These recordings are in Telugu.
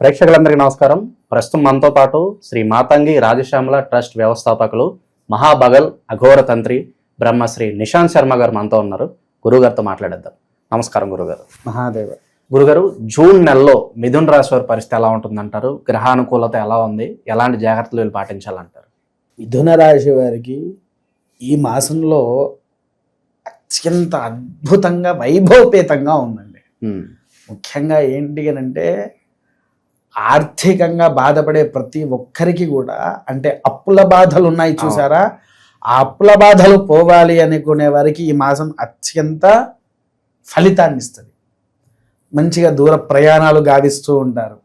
ప్రేక్షకులందరికీ నమస్కారం. ప్రస్తుతం మనతో పాటు శ్రీ మాతంగి రాజశ్యామల ట్రస్ట్ వ్యవస్థాపకులు మహాబగల్ అఘోర తంత్రి బ్రహ్మశ్రీ నిశాంత్ శర్మ గారు మనతో ఉన్నారు. గురుగారితో మాట్లాడేద్దాం. నమస్కారం గురుగారు. మహాదేవ. గురుగారు, జూన్ నెలలో మిథున రాశి వారి పరిస్థితి ఎలా ఉంటుందంటారు? గ్రహానుకూలత ఎలా ఉంది? ఎలాంటి జాగ్రత్తలు వీళ్ళు పాటించాలంటారు? మిథున రాశి వారికి ఈ మాసంలో అత్యంత అద్భుతంగా వైభవపేతంగా ఉందండి. ముఖ్యంగా ఏంటి అంటే ఆర్థికంగా బాధపడే ప్రతి ఒక్కరికి కూడా, అంటే అప్పుల బాధలు ఉన్నాయి చూసారా, ఆ అప్పుల బాధలు పోవాలి అనుకునే వారికి ఈ మాసం అత్యంత ఫలితాన్ని ఇస్తుంది. మంచిగా దూర ప్రయాణాలు గావిస్తూ ఉంటారు,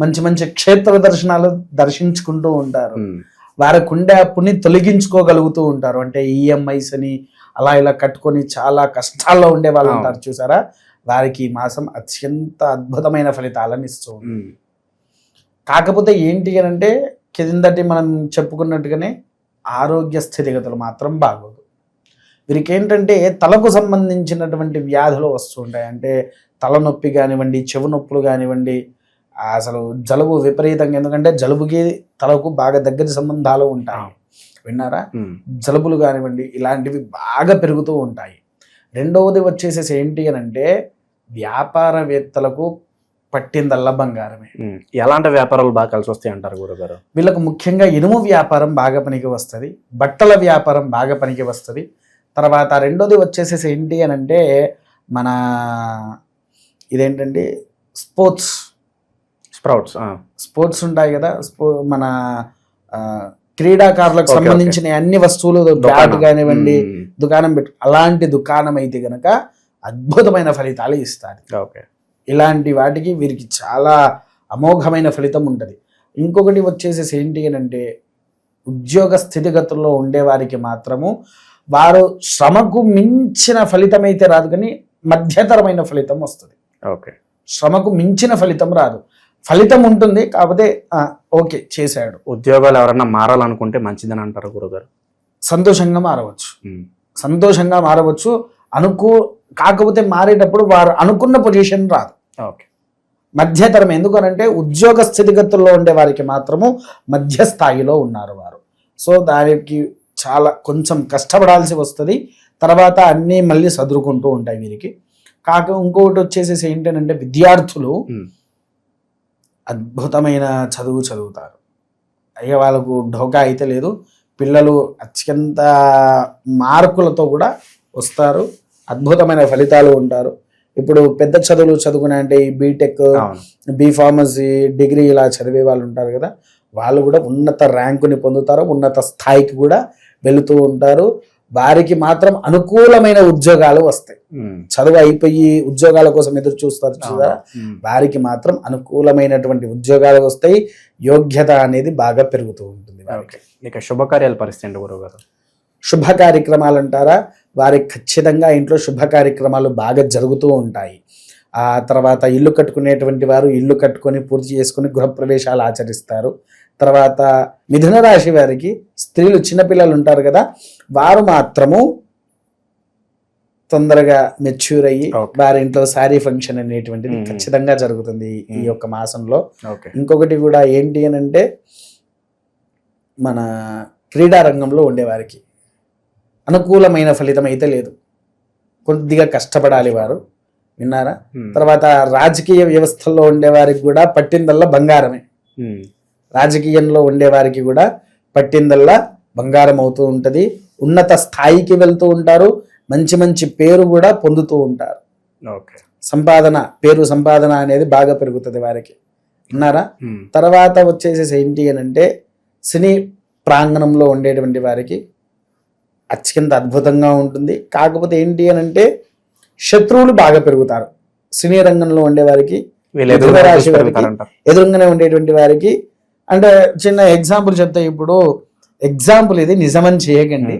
మంచి మంచి క్షేత్ర దర్శనాలు దర్శించుకుంటూ ఉంటారు, వారికి ఉండే అప్పుని తొలగించుకోగలుగుతూ ఉంటారు. అంటే ఈఎంఐస్ అని అలా ఇలా కట్టుకొని చాలా కష్టాల్లో ఉండే వాళ్ళు ఉంటారు చూసారా, వారికి ఈ మాసం అత్యంత అద్భుతమైన ఫలితాలను ఇస్తూ ఉంటుంది. కాకపోతే ఏంటి అంటే కిందటి మనం చెప్పుకున్నట్టుగానే ఆరోగ్య స్థితిగతులు మాత్రం బాగోదు. వీరికి ఏంటంటే తలకు సంబంధించినటువంటి వ్యాధులు వస్తూ ఉంటాయి. అంటే తలనొప్పి కానివ్వండి, చెవు నొప్పులు కానివ్వండి, అసలు జలుబు విపరీతంగా, ఎందుకంటే జలుబుకి తలకు బాగా దగ్గర సంబంధాలు ఉంటాయి. విన్నారా? జలుబులు కానివ్వండి ఇలాంటివి బాగా పెరుగుతూ ఉంటాయి. రెండవది వచ్చేసేసి ఏంటి అంటే వ్యాపారవేత్తలకు పట్టిందల్లా బంగారమే. ఎలాంటి వ్యాపారాలు బాగా కలిసి వస్తాయి అంటారు గురుగారు? వీళ్ళకు ముఖ్యంగా ఇనుము వ్యాపారం బాగా పనికి వస్తుంది, బట్టల వ్యాపారం బాగా పనికి వస్తుంది. తర్వాత రెండోది వచ్చేసేసి ఏంటి అంటే మన ఇదేంటండి స్పోర్ట్స్ ఉంటాయి కదా, మన క్రీడాకారులకు సంబంధించిన అన్ని వస్తువులు, బ్యాట్ కానివ్వండి, దుకాణం పెట్టు, అలాంటి దుకాణం అయితే గనక అద్భుతమైన ఫలితాలు ఇస్తారు. ఓకే, ఇలాంటి వాటికి వీరికి చాలా అమోఘమైన ఫలితం ఉంటుంది. ఇంకొకటి వచ్చేసేసి ఏంటి అంటే ఉద్యోగ స్థితిగతుల్లో ఉండేవారికి మాత్రము వారు శ్రమకు మించిన ఫలితం అయితే రాదు, కానీ మధ్యతరమైన ఫలితం వస్తుంది. ఓకే, శ్రమకు మించిన ఫలితం రాదు, ఫలితం ఉంటుంది, కాకపోతే ఓకే చేశాడు. ఉద్యోగాలు ఎవరన్నా మారాలనుకుంటే మంచిదని అంటారు గురుగారు? సంతోషంగా మారవచ్చు, కాకపోతే మారేటప్పుడు వారు అనుకున్న పొజిషన్ రాదు. ఓకే, మధ్యతరం. ఎందుకనంటే ఉద్యోగ స్థితిగతుల్లో ఉండే వారికి మాత్రము మధ్య స్థాయిలో ఉన్నారు వారు. సో దానికి చాలా కొంచెం కష్టపడాల్సి వస్తుంది. తర్వాత అన్నీ మళ్ళీ సదురుకుంటూ ఉంటాయి వీరికి. ఇంకొకటి వచ్చేసేసి ఏంటంటే విద్యార్థులు అద్భుతమైన చదువు చదువుతారు. అయ్యే వాళ్ళకు ఢోకా అయితే లేదు. పిల్లలు అత్యంత మార్కులతో కూడా వస్తారు, అద్భుతమైన ఫలితాలు ఉంటారు. ఇప్పుడు పెద్ద చదువులు చదువుకునే అంటే ఈ బీటెక్, బీఫార్మసీ, డిగ్రీ ఇలా చదివే వాళ్ళు ఉంటారు కదా, వాళ్ళు కూడా ఉన్నత ర్యాంకుని పొందుతారు, ఉన్నత స్థాయికి కూడా వెళుతూ ఉంటారు. వారికి మాత్రం అనుకూలమైన ఉద్యోగాలు వస్తాయి. చదువు అయిపోయి ఉద్యోగాల కోసం ఎదురు చూస్తారు చూదా, వారికి మాత్రం అనుకూలమైనటువంటి ఉద్యోగాలు వస్తాయి. యోగ్యత అనేది బాగా పెరుగుతూ ఉంటుంది. ఇక శుభకార్యాల పరిస్థితి గురుగారు? శుభ కార్యక్రమాలు అంటారా, వారికి ఖచ్చితంగా ఇంట్లో శుభ కార్యక్రమాలు బాగా జరుగుతూ ఉంటాయి. ఆ తర్వాత ఇల్లు కట్టుకునేటువంటి వారు ఇల్లు కట్టుకొని పూర్తి చేసుకుని గృహప్రవేశాలు ఆచరిస్తారు. తర్వాత మిథున రాశి వారికి స్త్రీలు, చిన్నపిల్లలు ఉంటారు కదా, వారు మాత్రము తొందరగా మెచ్యూర్ అయ్యి వారి ఇంట్లో శారీ ఫంక్షన్ అనేటువంటిది ఖచ్చితంగా జరుగుతుంది ఈ యొక్క మాసంలో. ఇంకొకటి కూడా ఏంటి అంటే మన క్రీడా రంగంలో ఉండేవారికి అనుకూలమైన ఫలితం అయితే లేదు, కొద్దిగా కష్టపడాలి వారు. విన్నారా? తర్వాత రాజకీయ వ్యవస్థల్లో ఉండేవారికి కూడా పట్టిందల్లా బంగారమే. రాజకీయంలో ఉండేవారికి కూడా పట్టిందల్లా బంగారం అవుతూ ఉంటుంది. ఉన్నత స్థాయికి వెళ్తూ ఉంటారు, మంచి మంచి పేరు కూడా పొందుతూ ఉంటారు. సంపాదన అనేది బాగా పెరుగుతుంది వారికి. విన్నారా? తర్వాత వచ్చేసేసి ఏంటి అంటే సినీ ప్రాంగణంలో ఉండేటువంటి వారికి అత్యంత అద్భుతంగా ఉంటుంది. కాకపోతే ఏంటి అంటే శత్రువులు బాగా పెరుగుతారు. సినీ రంగంలో ఉండేవారికి, రాశి వారికి, ఎదురుగానే ఉండేటువంటి వారికి. అంటే చిన్న ఎగ్జాంపుల్ చెప్తే, ఇప్పుడు ఎగ్జాంపుల్ ఇది నిజమని చేయకండి.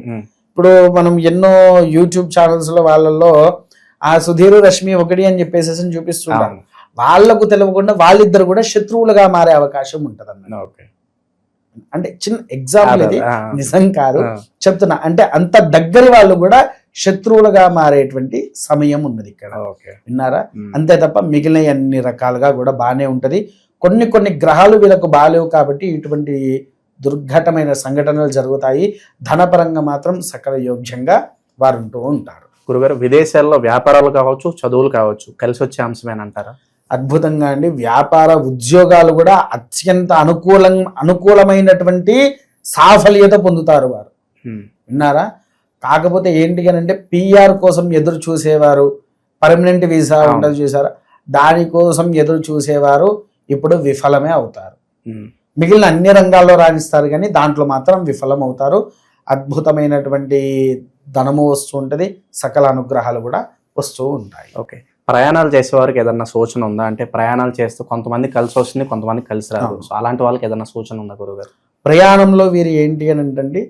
ఇప్పుడు మనం ఎన్నో యూట్యూబ్ ఛానల్స్ లో వాళ్ళల్లో ఆ సుధీర్ రష్మి ఒకటి అని చెప్పేసి చూపిస్తుంటారు. వాళ్లకు తెలియకుండా వాళ్ళిద్దరు కూడా శత్రువులుగా మారే అవకాశం ఉంటుంది అన్నమాట. అంటే చిన్న ఎగ్జాంపుల్ ఇది, నిజం కాదు చెప్తున్నా. అంటే అంత దగ్గరి వాళ్ళు కూడా శత్రువులుగా మారేటువంటి సమయం ఉన్నది ఇక్కడ. విన్నారా? అంతే తప్ప మిగిలిన అన్ని రకాలుగా కూడా బాగానే ఉంటది. కొన్ని గ్రహాలు వీళ్ళకు బాలేవు కాబట్టి ఇటువంటి దుర్ఘటమైన సంఘటనలు జరుగుతాయి. ధనపరంగా మాత్రం సకల యోగ్యంగా వారు ఉంటూ ఉంటారు. గురుగారు, విదేశాల్లో వ్యాపారాలు కావచ్చు, చదువులు కావచ్చు, కలిసి వచ్చే అంశమేనంటారా? అద్భుతంగా అండి. వ్యాపార ఉద్యోగాలు కూడా అత్యంత అనుకూలమైనటువంటి సాఫల్యత పొందుతారు వారు. విన్నారా? కాకపోతే ఏంటి అని అంటే పిఆర్ కోసం ఎదురు చూసేవారు, పర్మనెంట్ వీసా ఉండదు చూసారా, దానికోసం ఎదురు చూసేవారు ఇప్పుడు విఫలమే అవుతారు. మిగిలిన అన్ని రంగాల్లో రాణిస్తారు కానీ దాంట్లో మాత్రం విఫలం అవుతారు. అద్భుతమైనటువంటి ధనము వస్తూ ఉంటుంది, సకల అనుగ్రహాలు కూడా వస్తూ ఉంటాయి. ఓకే, ప్రయాణాలు చేసేవారికి ఏదన్నా సూచన ఉందా? అంటే ప్రయాణాలు చేస్తూ కొంతమంది కలిసి వస్తుంది, కొంతమంది కలిసి రాదు. సో అలాంటి వాళ్ళకి ఏదన్నా సూచన ఉందా గురుగారు? ప్రయాణంలో వీరు ఏంటి అని అంటే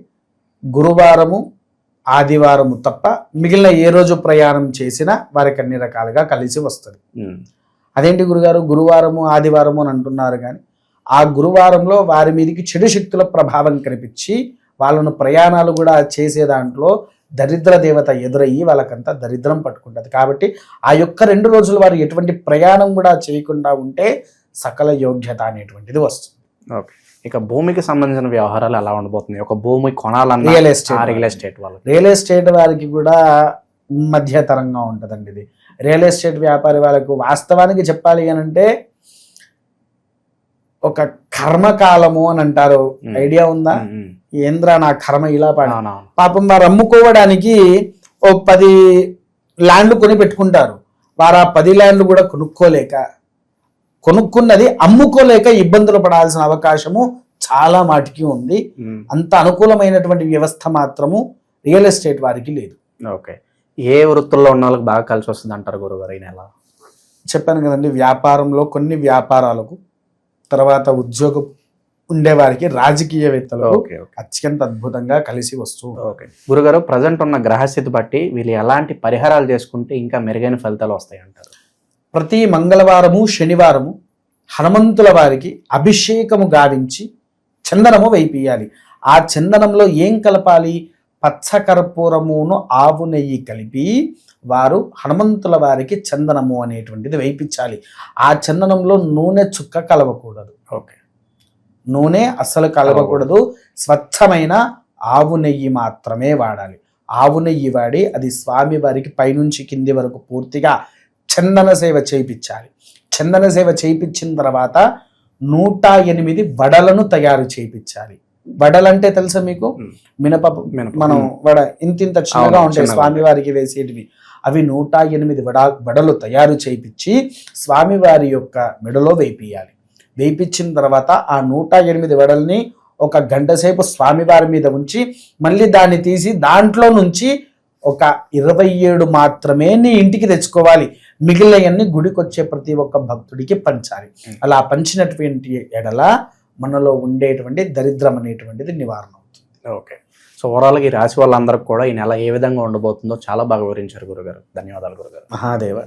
గురువారము ఆదివారము తప్ప మిగిలిన ఏ రోజు ప్రయాణం చేసినా వారికి అన్ని రకాలుగా కలిసి వస్తుంది. అదేంటి గురుగారు గురువారము ఆదివారము అని అంటున్నారు, కానీ ఆ గురువారంలో వారి మీదకి చెడు శక్తుల ప్రభావం కనిపించి వాళ్ళను ప్రయాణాలు కూడా చేసే దాంట్లో దరిద్ర దేవత ఎదురయ్యి వాళ్ళకంతా దరిద్రం పట్టుకుంటుంది. కాబట్టి ఆ యొక్క 2 రోజులు వారు ఎటువంటి ప్రయాణం కూడా చేయకుండా ఉంటే సకల యోగ్యత అనేటువంటిది వస్తుంది. ఓకే, ఇక భూమికి సంబంధించిన వ్యవహారాలు ఎలా ఉండబోతుంది? ఒక భూమి కొనాలన్నా రియల్ ఎస్టేట్ వారికి కూడా మధ్యతరంగా ఉంటుందండి. ఇది రియల్ ఎస్టేట్ వ్యాపారి వాళ్ళకు వాస్తవానికి చెప్పాలి అని అంటే ఒక కర్మకాలము అని అంటారు. ఐడియా ఉందా? ఏంద్రా నా కర్మ ఇలా పాపం వారు అమ్ముకోవడానికి ఓ 10 ల్యాండ్లు కొని పెట్టుకుంటారు. వారు ఆ 10 ల్యాండ్లు కూడా కొనుక్కున్నది అమ్ముకోలేక ఇబ్బందులు పడాల్సిన అవకాశము చాలా మాటికి ఉంది. అంత అనుకూలమైనటువంటి వ్యవస్థ మాత్రము రియల్ ఎస్టేట్ వారికి లేదు. ఓకే, ఏ వృత్తుల్లో ఉన్న వాళ్ళకి బాగా కలిసి వస్తుంది అంటారు గురుగారు ఈ నెల? చెప్పాను కదండి, వ్యాపారంలో కొన్ని వ్యాపారాలకు, తర్వాత ఉద్యోగం ఉండేవారికి, రాజకీయవేత్తలకు అత్యంత అద్భుతంగా కలిసి వస్తూ. ఓకే గురుగారు, ప్రజెంట్ ఉన్న గ్రహస్థితి బట్టి వీళ్ళు ఎలాంటి పరిహారాలు చేసుకుంటే ఇంకా మెరుగైన ఫలితాలు వస్తాయి అంటారు? ప్రతి మంగళవారము శనివారము హనుమంతుల వారికి అభిషేకము గావించి చందనము వేయిపియాలి. ఆ చందనంలో ఏం కలపాలి? పచ్చకర్పూరమును ఆవు నెయ్యి కలిపి వారు హనుమంతుల వారికి చందనము అనేటువంటిది వేయించాలి. ఆ చందనంలో నూనె చుక్క కలవకూడదు. ఓకే, నూనె అస్సలు కలవకూడదు. స్వచ్ఛమైన ఆవు నెయ్యి మాత్రమే వాడాలి. ఆవు నెయ్యి వాడి అది స్వామి వారికి పైనుంచి కింది వరకు పూర్తిగా చందన సేవ చేయించాలి. చందన సేవ చేయించిన తర్వాత 108 వడలను తయారు చేయించాలి. వడలంటే తెలుసా మీకు? మినపప్పు మనం వడ ఇంత చిన్నగా ఉంటాయి స్వామివారికి వేసేటివి. అవి 108 వడలు తయారు చేయించి స్వామివారి యొక్క మెడలో వేపియాలి. వేయించిన తర్వాత ఆ 108 వడల్ని 1 గంట సేపు స్వామివారి మీద ఉంచి మళ్ళీ దాన్ని తీసి దాంట్లో నుంచి ఒక 27 మాత్రమే నీ ఇంటికి తెచ్చుకోవాలి. మిగిలినవన్నీ గుడికి వచ్చే ప్రతి ఒక్క భక్తుడికి పంచాలి. అలా పంచినటువంటి ఎడల మనలో ఉండేటువంటి దరిద్రం అనేటువంటిది నివారణ అవుతుంది. ఓకే, సో ఓవరాల్గా ఈ రాశి వాళ్ళందరికీ కూడా ఈ నెల ఏ విధంగా ఉండబోతుందో చాలా బాగా వివరించారు గురుగారు. ధన్యవాదాలు గురుగారు. మహాదేవ.